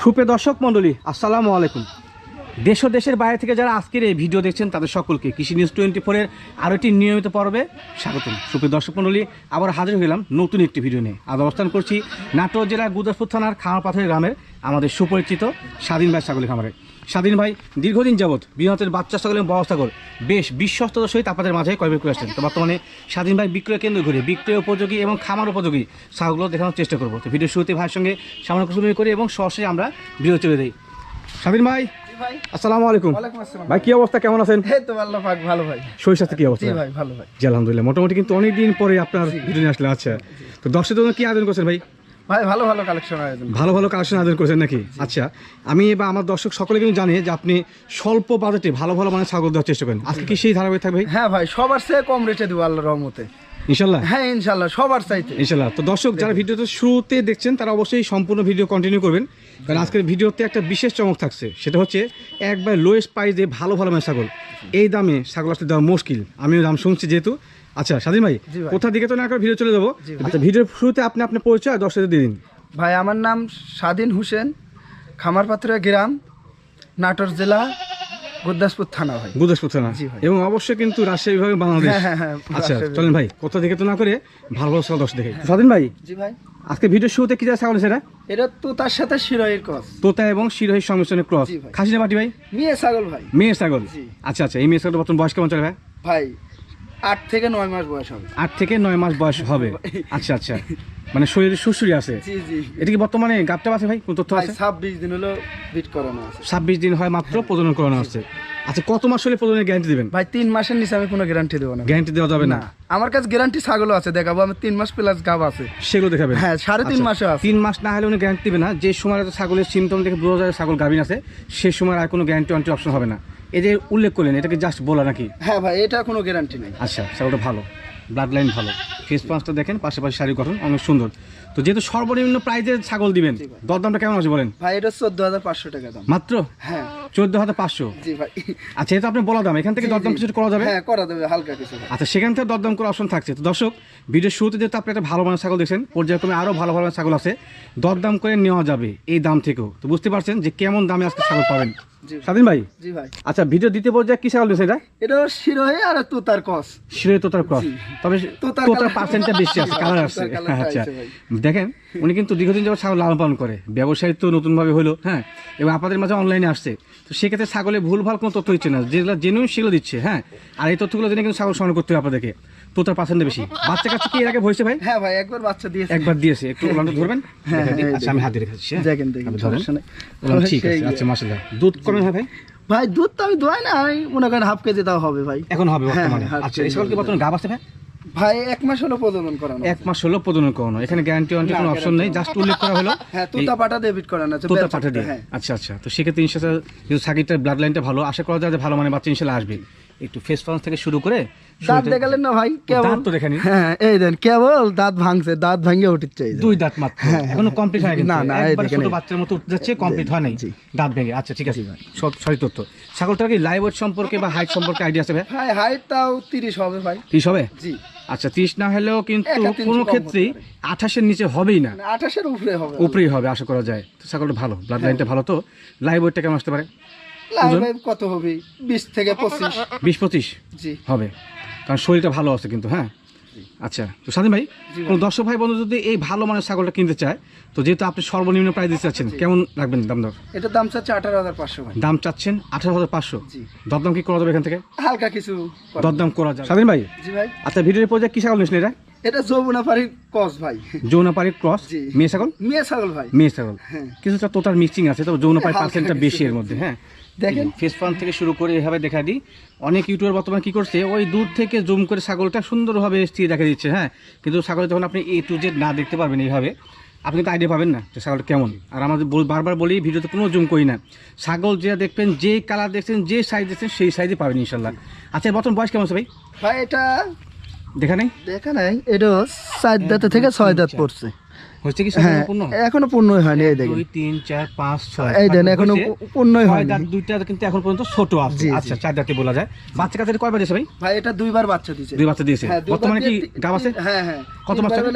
সুপ্রিয় দর্শক মণ্ডলী, আসসালামু আলাইকুম। দেশ ও দেশের বাইরে থেকে যারা আজকের এই ভিডিও দেখছেন তাদের সকলকে কৃষি নিউজ 24-এর আরও একটি নিয়মিত পর্বে স্বাগতম। সুপ্রিয় দর্শক মণ্ডলী, আবার হাজির হলাম নতুন একটি ভিডিও নিয়ে। আজ অবস্থান করছি নাটোর জেলার গুদাসপুর থানার খামারপাথর গ্রামের আমাদের সুপরিচিত স্বাধীন ভাই ছাগলের খামারে। স্বাধীন ভাই দীর্ঘদিন যাবৎ বৃহতের বাচ্চা ছাগল এবং ব্যবস্থা করে বেশ বিশ্বস্ততার সহিত আপনাদের মাঝে ক্রয় বিক্রয় আসছেন। তো বর্তমানে স্বাধীন ভাই বিক্রয় কেন্দ্র ঘুরে বিক্রয় উপযোগী এবং খামার উপযোগী ছাগলগুলো দেখানোর চেষ্টা করবো। তো ভিডিও শুরুতে ভাইয়ের সঙ্গে সামান্য কিছু করি এবং সরাসরি আমরা ভিডিও চলে দিই। স্বাধীন ভাই, আসসালামু আলাইকুম। ভাই কি অবস্থা, কেমন আছেন? ভালো ভাই। শরীর স্বাস্থ্য কি অবস্থা? ভাই ভালো ভাই। জি আলহামদুলিল্লাহ, মোটামুটি কিন্তু অনেকদিন পরে আপনার ভিডিও নিয়ে আসলে। আচ্ছা, তো দর্শকদের জন্য কি আয়োজন করছেন ভাই? ভাই ভালো ভালো কালেকশন আয়োজন। ভালো ভালো কালেকশন আয়োজন করেছেন নাকি? আচ্ছা, আমি বা আমার দর্শক সকলে কিন্তু জানে যে আপনি স্বল্প বাজেটে ভালো ভালো মানে ছাগল দেওয়ার চেষ্টা করেন। আজকে কি সেই ধারাবাহিক থাকবে? হ্যাঁ ভাই, সবার চেয়ে কম রেটে দেবো আল্লাহর রহমতে ইনশাল্লাহ। হ্যাঁ ইনশাল্লাহ, সবার চাইতে ইনশাল্লাহ। তো দর্শক যারা ভিডিওটা শুরুতে দেখছেন তারা অবশ্যই সম্পূর্ণ ভিডিও কন্টিনিউ করবেন, কারণ আজকের ভিডিওতে একটা বিশেষ চমক থাকছে। সেটা হচ্ছে একবার লোয়েস্ট প্রাইসে ভালো ভালো মানে ছাগল, এই দামে ছাগল আসলে দেওয়া মুশকিল। আমিও দাম শুনছি যেহেতু। আচ্ছা স্বাধীন ভাই, কোথা দিকে তো না করে ভিডিও চলে যাবো। আচ্ছা, ভিডিওর শুরুতে আপনি আপনার পরিচয় দর্শকদের দিয়ে দিন। ভাই আমার নাম স্বাধীন হোসেন, খামারপাথুরিয়া গ্রাম, নাটোর জেলা, গুরদাসপুর থানা। ভাই গুরদাসপুর থানা, এবং অবশ্যই কিন্তু রাজশাহী বিভাগে বাংলাদেশ। আচ্ছা চলেন ভাই, কোথা দিকে তো না করে ভালো ভালো ছাগল দর্শক দেখে। স্বাধীন ভাই, জি ভাই, আজকে ভিডিওর শুরুতে কি যা ছাগল সেটা? এটা তো তার সাথে শিরোহির ক্রস, তোতা এবং শিরোহীর সংমিশ্রণের ক্রস। খাসি না বাটি ভাই? মেয়ে ছাগল ভাই। মেয়ের ছাগল। আচ্ছা আচ্ছা, এই মেয়ের ছাগল বর্তমান বয়স কেমন চলে ভাই? ভাই 8 থেকে 9 মাস বয়স হবে। 8 থেকে 9 মাস বয়স হবে। আচ্ছা আচ্ছা, মানে শরীরে সুশ্রী আছে। জি জি। এটা কি বর্তমানে গাবটা আছে ভাই? কোন তথ্য আছে? 26 দিন হলো বিট করানো আছে। 26 দিন হয় মাত্র প্রজনন করানো আছে। আচ্ছা, কত মাস হলে প্রজননের গ্যারান্টি দিবেন ভাই 3 মাসের নিচে আমি কোনো গ্যারান্টি দেবো না। গ্যারান্টি দেওয়া যাবে না? আমার কাছে গ্যারান্টি ছাগলও আছে, দেখাবো আমি। 3 মাস প্লাস গাব আছে, সেগুলো দেখাবেন? হ্যাঁ 3.5 মাসে আছে। 3 মাস না হলে উনি গ্যারান্টি দিবে না। যে সময় ছাগলের সিমটম দেখে বোঝা যায় ছাগল গাভিন আছে, সেই সময় আর কোনো গ্যারান্টি অপশন হবে না। এই যে উল্লেখ করলেন, এটাকে জাস্ট বলা নাকি? হ্যাঁ ভাই, এটা কোনো গ্যারান্টি নেই। আচ্ছা, ছাগলটা ভালো, ব্লাড লাইন ভালো, ফেস পাঁচটা দেখেন, পাশাপাশি শারীরিক গঠন অনেক সুন্দর। তো যেহেতু সর্বনিম্ন প্রাইজের ছাগল দিবেন, দরদামটা কেমন আছে বলেন? ভাই এটা 14,500 টাকা দাম মাত্র। হ্যাঁ 14,500। জি ভাই। আচ্ছা, এটা আপনি বলা দাম, এখান থেকে দরদাম কিছু করা যাবে? হ্যাঁ করা যাবে, হালকা কিছু। আচ্ছা, সেখান থেকে দরদাম করার অপশন থাকছে। তো দর্শক, ভিডিওর শুরুতে যেহেতু আপনি একটা ভালো মানের ছাগল দেখছেন, পর্যায়ক্রমে আরও ভালো ভালো ছাগল আছে, দরদাম করে নেওয়া যাবে এই দাম থেকেও। তো বুঝতে পারছেন যে কেমন দামে আজকে ছাগল পাবেন। স্বাধীন ভাই, জি ভাই। আচ্ছা, ভিডিও দ্বিতীয় পর্যায়ে কি ছাগল দিয়েছে এটা? এটা শিরোহী আর তোতার ক্রস। শিরোহী তোতার ক্রস, তবে তোতার পার্সেন্টটা বেশি আছে, কালার আসছে। আচ্ছা দেখেন, উনি কিন্তু দীর্ঘদিন যাবত ছাগল লালন পালন করে, ব্যবসায়ী তো নতুনভাবে হলো। হ্যাঁ, এবং আপনাদের মাঝে অনলাইনে আসছে। তো সেক্ষেত্রে ছাগলে ভুলভাল কোনো তথ্য দিচ্ছে না, যেগুলো জেনুইন সেগুলো দিচ্ছে। হ্যাঁ, আর এই তথ্যগুলো জেনে কিন্তু ছাগল সংগ্রহ করতে হবে আপনাদেরকে। তোতার পার্সেন্টটা বেশি। বাচ্চা কাছে কি এর আগে হয়েছে ভাই? হ্যাঁ ভাই, একবার বাচ্চা দিয়েছে। একবার দিয়েছে, একটু ওলানটা ধরবেন। হ্যাঁ, আচ্ছা, আমি হাত দিয়ে রেখেছি। দেখেন দেখেন, সমস্যা নেই। ঠিক আছে। আচ্ছা মাশাআল্লাহ, দুধ কমে হয় ভাই? ভাই দুধ তো আমি দোয়াই না, আমি মনে করেন হাফ কেজি তাও হবে ভাই। এখন হবে বর্তমানে? হ্যাঁ, আচ্ছা, এই ছাগল কি বর্তমানে গাব আছে ভাই? ভাই 1 মাস হলো প্রজনন করানো। 1 মাস হলো প্রজনন করানো, এখানে গ্যারান্টি কোনো অপশন নেই, জাস্ট উল্লেখ করা হলো। হ্যাঁ, তোতা পাটা দিয়ে বিট করানো আছে, তোতা পাটা দিয়ে। আচ্ছা আচ্ছা, তো সেক্ষেত্রে ইনশাআল্লাহ যেহেতু ছাগিটার ব্লাড লাইনটা ভালো, আশা করা যায় যে ভালো মানে বাচ্চা ইনশাআল্লাহ আসবে। একটু ফেস পাঞ্চ থেকে শুরু করে দাঁত দেখালেন না ভাই? কেবল দাঁত তো দেখেনি। হ্যাঁ এই দেন, কেবল দাঁত ভাঙছে, দাঁত ভাঙে উঠছে। 2 দাঁত মাত্র, এখনো কমপ্লিট হয় না। না একবার ছোট বাচ্চার মতো উঠে যাচ্ছে, কমপ্লিট হয় নাই, দাঁত ভেঙে। আচ্ছা ঠিক আছে, সরি তথ্য। ছাগলটার কি লাইভ ওয়েট সম্পর্কে বা হাইট সম্পর্কে আইডিয়া আছে ভাই? ভাই হাইট তাও 30 হবে ভাই। 30 হবে? জি। আচ্ছা, 30 না হলেও কিন্তু কোনো ক্ষেত্রেই 28-এর নিচে হবেই না, 28-এর উপরে হবে। উপরেই হবে আশা করা যায়। তো ছাগলটা ভালো, ব্লাড লাইনটা ভালো। তো লাইভ ওয়েটটা কেমন আসতে পারে? লাইভ কত হবে? 20 থেকে 25। 20-25 জি হবে, কারণ শরীরটা ভালো আছে কিন্তু। হ্যাঁ আচ্ছা, তো স্বাধীন ভাই, কোনো দর্শক ভাই বন্ধু যদি এই ভালো মানের ছাগলটা কিনতে চায়, তো যেহেতু আপনি সর্বনিম্ন প্রাইস দিতে চাচ্ছেন, কেমন রাখবেন দাম দর? এটা দাম চাচ্ছে 18,500 ভাই। দাম চাচ্ছেন 18,500? জি। দরদাম কি করা যাবে এখান থেকে? হালকা কিছু দরদাম করা যাবে। স্বাধীন ভাই, জি ভাই। আচ্ছা, ভিডিওর পর্যায়ে কি ছাগল নিয়েছেন এটা? এটা যমুনাপাড়ি ক্রস ভাই। যৌনাপাড়ি ক্রস, মেয়ে ছাগল? মেয়ে ছাগল ভাই। মেয়ে ছাগল, কিছুটা তোতার মিক্সিং আছে, তবে যৌনাপাড়ি পার্সেন্টটা বেশি এর মধ্যে। হ্যাঁ দেখেন, ফেস পাম্প থেকে শুরু করে এভাবে দেখা দিই। অনেক ইউটিউবার বর্তমানে কি করছে, ওই দূর থেকে জুম করে ছাগলটা সুন্দরভাবে স্থির দেখা দিচ্ছে। হ্যাঁ, কিন্তু ছাগল যখন আপনি A to Z না দেখতে পারবেন এইভাবে, আপনি কিন্তু আইডিয়া পাবেন না যে ছাগলটা কেমন। আর আমাদের বারবার বলি, ভিডিওতে কোনো জুম করি না, ছাগল যে দেখবেন, যে কালার দেখছেন, যে সাইজ দেখছেন, সেই সাইজে পাবেন ইনশাল্লাহ। আচ্ছা, বর্তমান বয়স কেমন আছে ভাই? ভাই এটা দেখা নেই, দেখা নাই, এটা 4 দাঁত থেকে 6 দাঁত পড়ছে। হচ্ছে কি হ্যাঁ সম্পূর্ণ? এখনো পূর্ণই হয়নি, এই দেখেন 2 3 4 5 6 এই দেন এখনো পূর্ণই হয়নি দাঁত দুইটা কিন্তু এখন পর্যন্ত ছোট আছে। জি, জি। আচ্ছা, 4 দাঁতে বলা যায়। বাচ্চা কাচ্চা কয়বার দিয়েছে ভাই? ভাই এটা দুইবার বাচ্চা দিয়েছে। 2 বাচ্চা দিয়েছে। হ্যাঁ, দুইবার বর্তমানে কি দিয়ে গাব আছে? হ্যাঁ হ্যাঁ কত মাস চলে?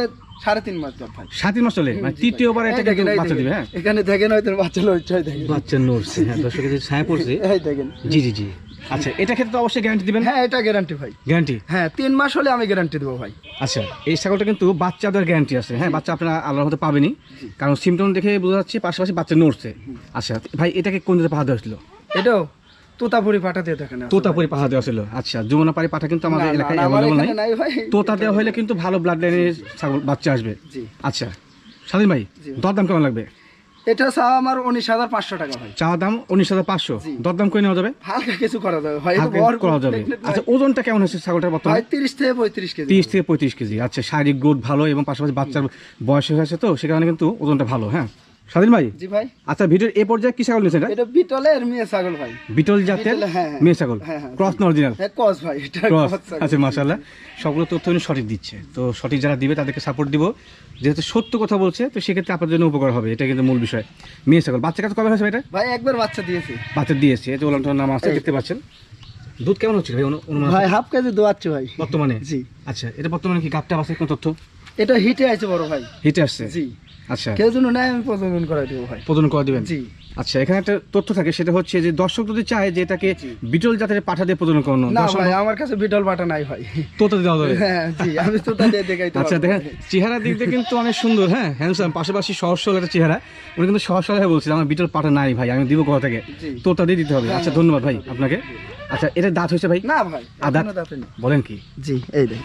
3.5 মাস গাব ভাই। 7 মাস চলে, মানে তৃতীয়বার এটা কিন্তু বাচ্চা দিবে। হ্যাঁ, এখানে দেখেন হয়তো বাচ্চা লইছাই দেখেন, বাচ্চা নড়ছে। হ্যাঁ, দর্শক এই যে ছায়া পড়ছে। এই দেখেন। জি জি জি। আচ্ছা, এটা ক্ষেত্রে তো অবশ্যই গ্যারান্টি দিবেন। হ্যাঁ এটা গ্যারান্টি ভাই, গ্যারান্টি। হ্যাঁ 3 মাস হলে আমি গ্যারান্টি দেবো ভাই। আচ্ছা, এই ছাগলটা কিন্তু বাচ্চাদের গ্যারান্টি আছে। হ্যাঁ, বাচ্চা আপনারা আল্লাহর মতো পাবেনই, কারণ সিমটম দেখে বোঝা যাচ্ছে পাশাপাশি বাচ্চা নড়ছে। আচ্ছা ভাই, এটাকে কোন জায়গায় পাঠা দেওয়া ছিল? এটাও তোতাপুরি পাঠা দিয়ে দেখেন। তোতাপুরি পাঠা দেওয়া ছিল। আচ্ছা, যমুনাপাড়ি পাঠা কিন্তু আমাদের এলাকায় অ্যাভেলেবল নাই। নাই ভাই, তোতা দেওয়া হলে কিন্তু ভালো ব্লাড লাইনের ছাগল বাচ্চা আসবে। জি। আচ্ছা স্বাধীন ভাই, দরদাম কেমন লাগবে? এটা চাও আমার 19,500 টাকা ভাই। চাওয়া দাম 19,500, জি। দরদাম করে নেওয়া যাবে? হালকা কিছু করা যাবে ভাই, এটা হালকা বড় করা যাবে। আচ্ছা, ওজনটা কেমন হচ্ছে ছাগলটার বর্তমানে? ভাই 30 থেকে 35 কেজি। 30 থেকে 35 কেজি। আচ্ছা, শারীরিক গ্রোথ ভালো এবং পাশাপাশি বাচ্চার বয়স হয়েছে, তো সে কারণে কিন্তু ওজনটা ভালো। হ্যাঁ স্বাধীন ভাই, জি ভাই। আচ্ছা ভিডিওর এ পর্যায়ে কি ছাগল নিয়েছেন? এটা বিটলের মেয়ে ছাগল ভাই। বিটল জাতের বিটল, হ্যাঁ, হ্যাঁ। মেয়ে ছাগল, হ্যাঁ, হ্যাঁ, ক্রস না অরিজিনাল? হ্যাঁ ক্রস ভাই, এটা ক্রস। ক্রস ছাগল। আচ্ছা মাশাআল্লাহ, সবগুলো তথ্য উনি সঠিক দিচ্ছে। তো সঠিক যারা দিবে তাদেরকে সাপোর্ট দিব, যেহেতু সত্য কথা বলছে, তো সেক্ষেত্রে আপনার জন্য উপকার হবে। এটা কিন্তু মূল বিষয়। মেয়ে ছাগল, বাচ্চা কাছে কবে হয়েছে এটা? ভাই একবার বাচ্চা দিয়েছে। বাচ্চা দিয়েছে, এই যে ওলানটার নাম আছে, এই। দেখতে পাচ্ছেন। দুধ কেমন হচ্ছে ভাই অনুমান ভাই হাফ কেজি দোয়াচ্ছে ভাই বর্তমানে? জি। আচ্ছা, এটা বর্তমানে কি গাবটা আছে কোন তথ্য? এটা হিটে আছে বড় ভাই। হিটে আসছে? জি। আচ্ছা, কেউ জন্য নাই আমি প্রজনন করাই দেবো ভাই। প্রদান করে দিবেন? জি। আচ্ছা, এখানে একটা তথ্য থাকে, সেটা হচ্ছে যে দর্শক যদি চায় যে এটাকে বিটল জাতের পাঠা দিয়ে প্রদান করানো, না দর্শক ভাই আমার কাছে বিটল পাটা নাই ভাই। তোতা দেওয়া যাবে? হ্যাঁ জি, আমি তোতা দিয়ে দেখাইতে আচ্ছা পারবো। দেখেন, চেহারার দিক দিয়ে কিন্তু অনেক সুন্দর, হ্যাঁ হ্যান্ডসাম, পাশাপাশি সহজ সরল একটা চেহারা। উনি কিন্তু সহজ সরল হয়ে বলছিল আমার বিটল পাঠা নাই ভাই, আমি দিব কোথা থেকে? জি। তোতা দিয়ে দিতে হবে। আচ্ছা ধন্যবাদ ভাই আপনাকে। আচ্ছা, এটা দাঁত হয়েছে ভাই? না ভাই আদাত? এখনো দাঁতে নেই। বলেন কি? জি এই দেখ।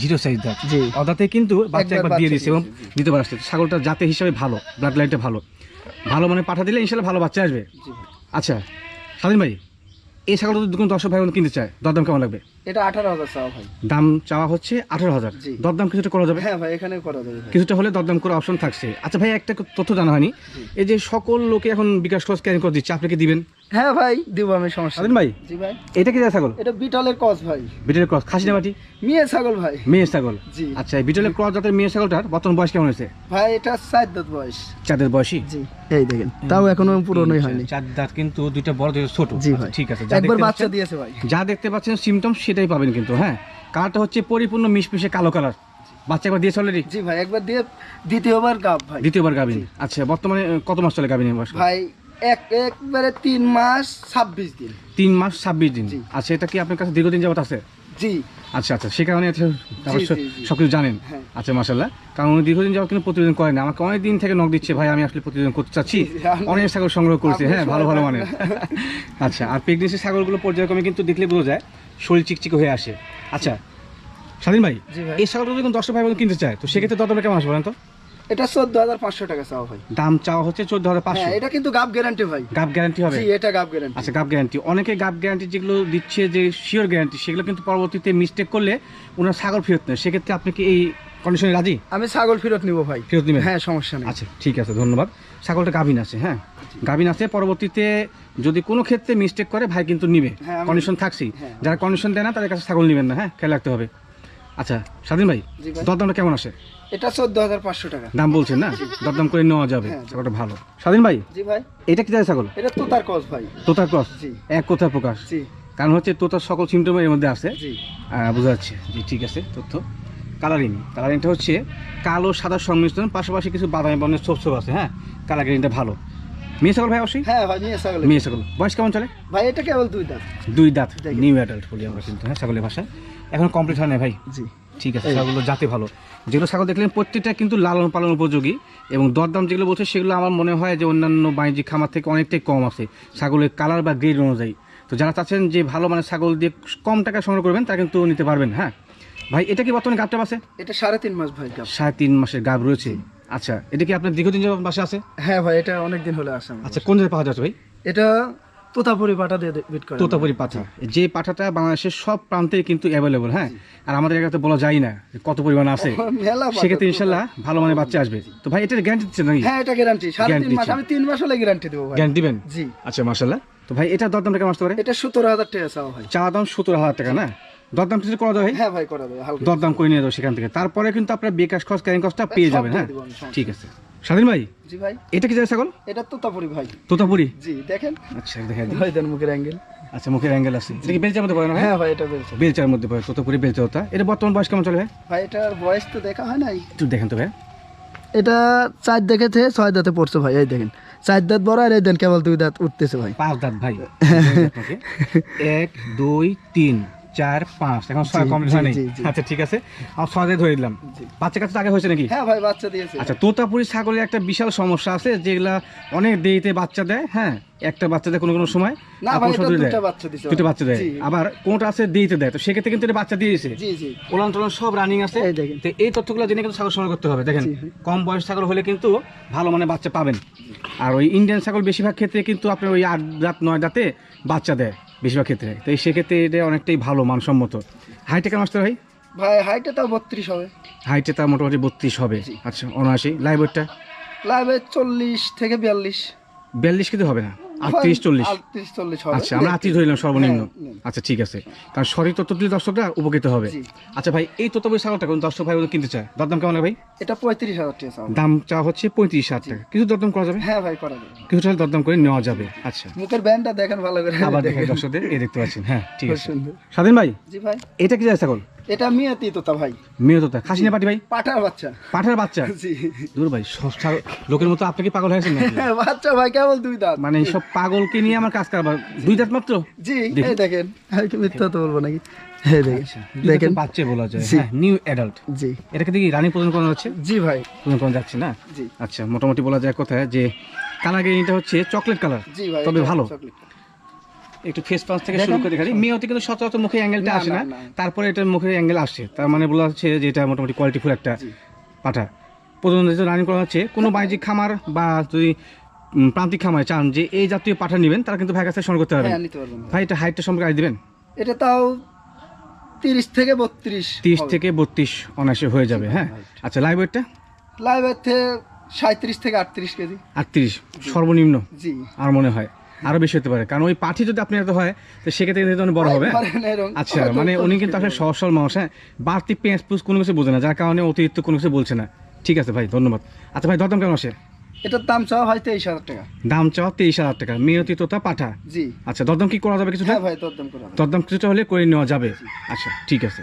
0 সাইজ দাঁত। জি। অদাতে কিন্তু বাচ্চা একবার একবার দিয়ে বাচ্চা দিচ্ছে এবং দিয়েছে, দ্বিতীয়বার আসছে। ছাগলটা জাতে হিসাবে ভালো, ব্লাড লাইনটা ভালো, ভালো মানে পাঠা দিলে ইনশাল্লাহ ভালো বাচ্চা আসবে। জি ভাই। আচ্ছা স্বাধীন ভাই, এই ছাগলটা যদি কোনো দর্শক ভাই বোন কিনতে চায়, দরদাম কেমন লাগবে? এটা 18,000 চাও ভাই। দাম চাওয়া হচ্ছে 18,000, জি। দরদাম কিছুটা করা যাবে? হ্যাঁ ভাই এখানে করা যাবে ভাই। কিছুটা হলে দরদাম করার অপশন থাকছে। আচ্ছা ভাই, একটা তথ্য জানা হয়নি, এই যে সকল লোকে এখন বিকাশ ক্রস ক্যারি করে দিচ্ছে, আপনি কি দিবেন? হ্যাঁ ভাই দিব আমি, সমস্যা স্বাধীন ভাই, জি ভাই। এটা কি ছাগল? এটা বিটলের ক্রস ভাই। বিটলের ক্রস, খাসি না বাটি? মেয়ে ছাগল ভাই। মেয়ে ছাগল। জি। আচ্ছা, এই বিটলের ক্রস জাতের মেয়ে ছাগলটার বর্তমান বয়স কেমন হয়েছে? ভাই এটা 4 দাঁত বয়স। চাঁদের বয়সী? জি এই দেখেন, তাও এখনো পুরনোই হয়নি। 4 দাঁত, কিন্তু দুইটা বড় দুইটা ছোট। জি আচ্ছা, ভাই ঠিক আছে। একবার বাচ্চা দিয়েছে ভাই। যা দেখতে পাচ্ছেন সিমটম সেটাই পাবেন কিন্তু। হ্যাঁ, কালারটা হচ্ছে পরিপূর্ণ মিশমিশে কালো কালার। বাচ্চা একবার দিয়েছে অলরেডি? জি ভাই একবার দিয়ে দ্বিতীয়বার গাব ভাই। দ্বিতীয়বার গাবিন। আচ্ছা, বর্তমানে কত মাস চলে গাবিনের বয়স? ভাই একবারে 3 মাস 26 দিন। 3 মাস 26 দিন। জি। আচ্ছা, এটা কি আপনার কাছে দীর্ঘদিন যাবত আছে? জি আচ্ছা আচ্ছা, সে কারণে অবশ্য জি। সবকিছু জানেন। হ্যাঁ। আচ্ছা মাশাআল্লাহ, কারণ উনি দীর্ঘদিন যাবত কিন্তু প্রতিদিন করেন না। আমাকে অনেক দিন থেকে নক দিচ্ছে, ভাই আমি আসলে প্রতিদিন করতে চাচ্ছি, অনেক ছাগল সংগ্রহ করছে। আপনি হ্যাঁ, ভালো ভালো মানের। আচ্ছা, আর প্রেগনেন্সি ছাগলগুলো পর্যায়ক্রমে কিন্তু দেখলে বোঝা যায় শরীর চিকচিক হয়ে আসে। আচ্ছা স্বাধীন ভাই, জি ভাই। এই ছাগলটা যদি কোনো দর্শক ভাই বোন কিনতে চায়, তো সেক্ষেত্রে দরদামটা কেমন আসবে বলেন তো? এটা 14,500 টাকা চাও ভাই। দাম চাওয়া হচ্ছে 14,500। হ্যাঁ এটা কিন্তু গাব গ্যারান্টি ভাই। গাব গ্যারান্টি হবে? জি এটা গাব গ্যারান্টি। আচ্ছা, গাব গ্যারান্টি। অনেকে গাব গ্যারান্টি যেগুলো দিচ্ছে, যে শিওর গ্যারান্টি, সেগুলো কিন্তু পরবর্তীতে মিস্টেক করলে ওনার ছাগল ফেরত নেয়। সেক্ষেত্রে আপনি কি এই কন্ডিশনে রাজি? আমি ছাগল ফেরত নিব ভাই। ফেরত নেবেন? হ্যাঁ সমস্যা নেই। আচ্ছা ঠিক আছে, ধন্যবাদ। ছাগলটা গাভিন আছে? হ্যাঁ গাভিন আছে। পরবর্তীতে যদি কোনো ক্ষেত্রে মিস্টেক করে ভাই কিন্তু নিবে, হ্যাঁ, কন্ডিশন থাকছেই। হ্যাঁ। যারা কন্ডিশন দেয় না তাদের কাছে ছাগল নেবেন না, হ্যাঁ খেয়াল রাখতে হবে। আচ্ছা স্বাধীন ভাই, জি ভাই। দরদামটা কেমন আসে? এটা 14,500 টাকা। দাম বলছেন না, দরদাম করে নেওয়া যাবে। হ্যাঁ। ছাগলটা ভালো। স্বাধীন ভাই, জি ভাই। এটা কি জাতের ছাগল? এটা তোতার ক্রস ভাই। তোতার ক্রস? জি। এক কথায় প্রকাশ। জি কারণ হচ্ছে তোতার সকল সিমটম এর মধ্যে আছে। জি বোঝা যাচ্ছে। জি ঠিক আছে। তথ্য কালারিংটা হচ্ছে কালো সাদা সংমিশ্রণ, পাশাপাশি কিছু বাদামি বর্ণের ছোপ ছোপ আছে। হ্যাঁ, কালারিংটা ভালো। মেয়ে ছাগল ভাই অবশ্যই? হ্যাঁ ভাই মেয়ে ছাগল। মেয়ে ছাগল। বয়স কেমন চলে? ভাই এটা কেবল 2 দাঁত। 2 দাঁত, দেখেন। নিউ অ্যাডাল্ট বলি আমরা কিন্তু, হ্যাঁ ছাগলের ভাষায়। এখন কমপ্লিট হয় না ভাই? জি ঠিক আছে। ছাগলগুলো জাতে ভালো। যেগুলো ছাগল দেখলেন প্রত্যেকটা কিন্তু লালন পালন উপযোগী, এবং দরদাম যেগুলো বলছে সেগুলো আমার মনে হয় যে অন্যান্য বাণিজ্যিক খামার থেকে অনেকটাই কম আছে ছাগলের কালার বা গ্রেড অনুযায়ী। তো যারা চাচ্ছেন যে ভালো মানে ছাগল দিয়ে কম টাকা সংগ্রহ করবেন, তারা কিন্তু নিতে পারবেন। হ্যাঁ ভাই, এটা কি বর্তমানে গাবটা আছে? এটা 3.5 মাস ভাই গাব। 3.5 মাসের গাব রয়েছে। আচ্ছা, এটা কি আপনার দীর্ঘদিন যাবত বাসা আছে? হ্যাঁ ভাই এটা অনেক দিন হলো আসা আমার। আচ্ছা, কোন জায়গায় পাওয়া যাচ্ছে ভাই? এটা তোতাপুরি পাটা দিয়ে বিট করে। তোতাপুরি পাঠা, যে পাঠাটা বাংলাদেশের সব প্রান্তে কিন্তু অ্যাভেলেবল। হ্যাঁ, আর আমাদের এলাকাতে বলা যায় না যে কত পরিমাণ আছে। মেলা পাটা। সেক্ষেত্রে ইনশাল্লাহ ভালো মানে বাচ্চা আসবে। তো ভাই এটার গ্যারান্টি দিচ্ছেন নাকি? হ্যাঁ এটা গ্যারান্টি 3.5 মাস। দিচ্ছেন। আমি 3 মাস হলে গ্যারান্টি দেব ভাই। গ্যারান্টি দিবেন? জি। আচ্ছা মাশাআল্লাহ। তো ভাই এটার দরদামটা কেমন আসতে পারে? এটা 17,000 টাকা চাও ভাই। চা দাম 17,000 টাকা না? দরদাম কিছু করা যাবে ভাই? হ্যাঁ ভাই করা যাবে হালকা। দরদাম করে নিয়ে যাবো সেখান থেকে, তারপরে কিন্তু আপনার বিকাশ খরচ ক্যারিং কস্টটা পেয়ে সব যাবেন। দিয়ে হ্যাঁ দিব আমি, সমস্যা ঠিক আছে। স্বাধীন ভাই, জি ভাই, এটা কি যায় ছাগল? এটা তোতাপুরি ভাই। তোতাপুরি? জি দেখেন, আচ্ছা দেখা দিই। ভাই দেন মুখের অ্যাঙ্গেল। আচ্ছা মুখের অ্যাঙ্গেল আছে, এটা কি বেলচার মধ্যে পড়ে না ভাই? হ্যাঁ ভাই এটা বলছে বেলচার মধ্যে পড়ে, তোতাপুরি বেলচা হতা। এটা বর্তমান বয়স কেমন চলে ভাই? ভাই, এটার বয়স তো দেখা হয় নাই। একটু দেখেন তো ভাই। এটা 4 দেখেছে 6 দাঁতে পড়ছে ভাই, এই দেখেন 4 দাঁত বড়, আর এই দেন কেবল 2 দাঁত উঠতেছে ভাই। 5 দাঁত ভাই। 1 2 3 4 5, এখন 6 কমপ্লিট হয় নাই। জি, জি। আচ্ছা ঠিক আছে, আমার 6 দিয়ে ধরে দিলাম। বাচ্চা কাছে আগে হয়েছে নাকি? হ্যাঁ ভাই বাচ্চা দিয়েছে। আচ্ছা, তোতাপুরি ছাগলের একটা বিশাল সমস্যা আছে, যেগুলা অনেক দেরিতে বাচ্চা দেয়। হ্যাঁ, একটা বাচ্চা দেয় কোনো কোনো সময়, না আর ভাই, কোনো এটা সময় দুটো দুটো দেয়। বাচ্চা দিছে। দুটো বাচ্চা দেয়, জি। আবার কোনটা আছে দেরিতে দেয়। তো সেক্ষেত্রে কিন্তু এটা বাচ্চা দিয়েছে, জি জি ওলান টোলান সব রানিং আছে। এই দেখেন। তো এই তথ্যগুলো জেনে কিন্তু ছাগল সংগ্রহ করতে হবে। দেখেন, জি। কম বয়স ছাগল হলে কিন্তু ভালো মানে বাচ্চা পাবেন। আর ওই ইন্ডিয়ান ছাগল বেশিরভাগ ক্ষেত্রে কিন্তু আপনার ওই 8 দাঁত 9 দাঁতে বাচ্চা দেয় বেশিরভাগ ক্ষেত্রে। তো এই সেক্ষেত্রে এটা অনেকটাই ভালো মানসম্মত। হাইটে কেমন আসতে ভাই? ভাই হাইটে তাও 32 হবে। হাইটে তার মোটামুটি 32 হবে। জি। আচ্ছা, 79। লাইভ ওয়েটটা লাইভে 40 থেকে 42। 42 কিন্তু হবে না, 38 40। 38 40 হবে। আচ্ছা, আমরা 38 ধরিলাম সর্বনিম্ন। হ্যাঁ, নিন। আচ্ছা ঠিক আছে, কারণ সঠিক তথ্য দিলে দর্শকরা উপকৃত হবে। জি। আচ্ছা ভাই, এই তোতাপুরি ছাগলটা কোন দর্শক ভাই কিনতে চায়, দরদাম কেমন হয় ভাই? এটা 35,000 টাকা চাও। দাম চা হচ্ছে 35,000 টাকা, কিছু দরদাম করা যাবে? হ্যাঁ ভাই করা যাবে। কিছু টাকা দরদাম করে নেওয়া যাবে। আচ্ছা, মুখের ব্যান্ডটা দেখেন ভালো করে। আবার দেখেন দর্শকদের, এই দেখতে পাচ্ছেন। হ্যাঁ ঠিক খুব আছে। সুন্দর। স্বাধীন ভাই, জি ভাই, এটা কি যায় ছাগল? এটা মিয়াতি তোতা ভাই, মেয়ে তোতা, খাসি না পাটি ভাই? পাঠার বাচ্চা। পাঠার বাচ্চা? জি দূর ভাই, সব ছাগল লোকের মতো আপনি কি পাগল হয়েছেন নাকি? বাচ্চা ভাই কেবল 2 দাঁত। মানে সব পাগলকে নিয়ে আমার কাজ করবার, 2 দাঁত মাত্র? জি দেখুন। এই দেখেন, আমি কি মিথ্যা তো বলবো নাকি? এই দেখেন, দেখেন দেখেন। বাচ্চা বলা যায়। জি। হ্যাঁ, নিউ অ্যাডাল্ট। জি এটাকে দেখি রানী প্রদান করা হচ্ছে, জি ভাই। প্রদান করা যাচ্ছে না। জি আচ্ছা, মোটামুটি বলা যায় কোথায় যে কালার গ্রেডিংটা হচ্ছে চকলেট কালার, জি ভাই, তবে এটা ভালো। চকলেট। একটু ফেস পাঁচ থেকে দেখেন। শুরু করে দেখাই। মেয়েতে কিন্তু সচরাচর মুখে অ্যাঙ্গেলটা না, আসে না, না, না। তারপরে এটার মুখের অ্যাঙ্গেল আসছে, তার মানে বলা হচ্ছে যে এটা মোটামুটি কোয়ালিটিফুল একটা জি। পাঠা। প্রধানত রানিং করা হচ্ছে। কোনো বাণিজ্যিক খামার বা যদি প্রান্তিক খামারে চান যে এই জাতীয় পাঠা নেবেন, তারা কিন্তু ভাই কাছে সংগ্রহ করতে পারবেন। হ্যাঁ নিতে পারবেন ভাই। ভাই, এটা হাইটটা সম্পর্কে আইডিয়া দিবেন? এটা তাও 30 থেকে 32। 30 থেকে 32 অনায়াসে হয়ে যাবে। হ্যাঁ আচ্ছা, লাইভ ওয়েটটা? লাইভের থেকে 37 থেকে 38 কেজি। 38 সর্বনিম্ন, জি আর মনে হয় আরো বেশি হতে পারে, কারণ ওই পাঠি যদি আপনি এত হয় তো সেক্ষেত্রে কিন্তু অনেক বড় হবে। ধরেন এরকম। আচ্ছা, মানে উনি কিন্তু আসলে সহজ সরল মানুষ। হ্যাঁ, বাড়তি পেঁচ পুষ কোনো কিছু বোঝে না, যার কারণে অতিরিক্ত কোনো কিছু বলছে না। ঠিক আছে ভাই, ধন্যবাদ। আচ্ছা ভাই, দরদাম কেমন আসে? এটার দাম চাওয়া হয় 23,000 টাকা। দাম চাওয়া 23,000 টাকা, মেয়তি তোতা পাঠা। জি আচ্ছা, দরদাম কি করা যাবে কিছুটা? হ্যাঁ ভাই দরদাম করা হবে। দরদাম কিছুটা হলে করে নেওয়া যাবে। আচ্ছা ঠিক আছে।